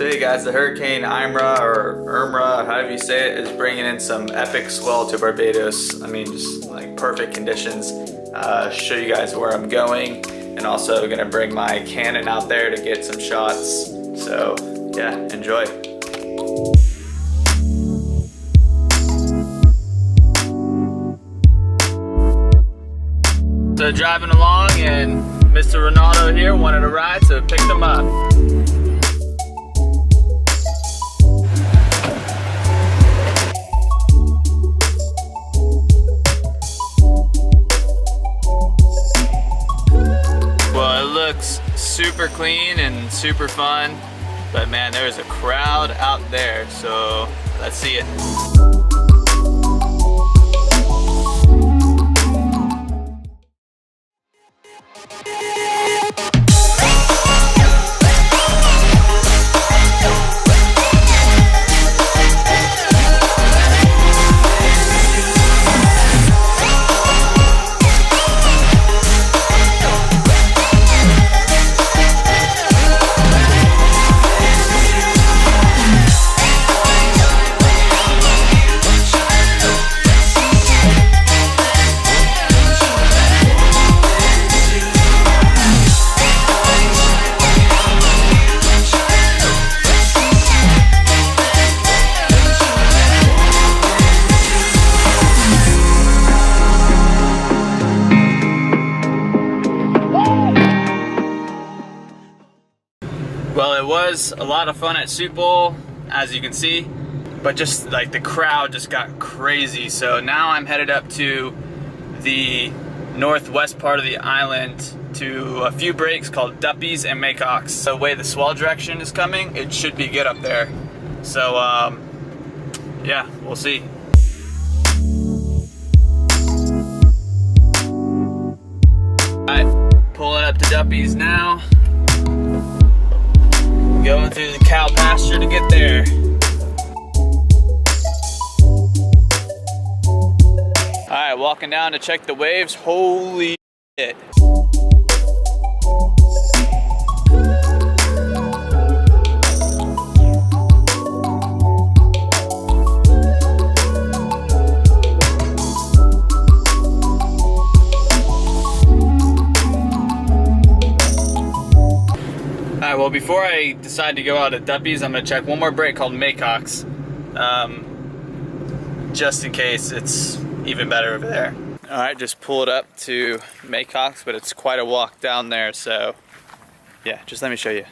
So hey guys, the Hurricane Imra or Irma, however you say it, is bringing in some epic swell to Barbados. I mean, just like perfect conditions. Show you guys where I'm going, and also gonna bring my Canon out there to get some shots. So yeah, enjoy. So driving along, and Mr. Ronaldo here wanted a ride, so picked him up. Well, it looks super clean and super fun, but man, there's a crowd out there, so let's see it. Well, it was a lot of fun at Soup Bowl, as you can see, but just like the crowd just got crazy. So now I'm headed up to the northwest part of the island to a few breaks called Duppies and Macaques. The way the swell direction is coming, it should be good up there. So yeah, we'll see. Alright, pulling up to Duppies now. Going through the cow pasture to get there. Alright, walking down to check the waves. Holy shit. Alright, well, before I decide to go out at Duppies, I'm going to check one more break called Macaques, just in case it's even better over there. Alright, just pulled up to Macaques, but it's quite a walk down there, so yeah, just let me show you.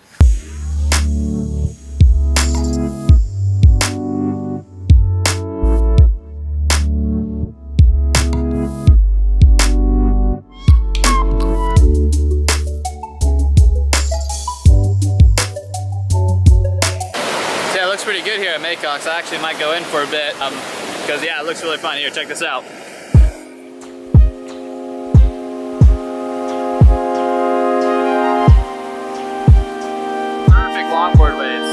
Pretty good here at Macaques. I actually might go in for a bit because yeah, it looks really fun. Here, check this out. Perfect longboard waves.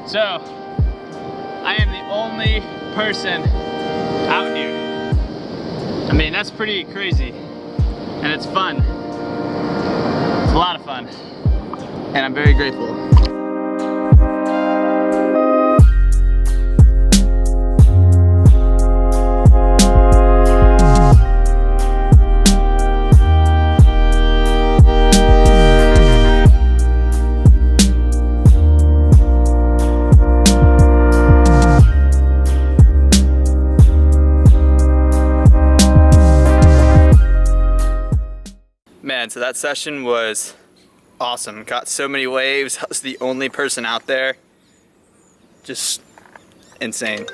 So, I am the only person out here. I mean, that's pretty crazy, and it's fun. It's a lot of fun, and I'm very grateful. man, so that session was awesome. Got so many waves. I was the only person out there. Just insane.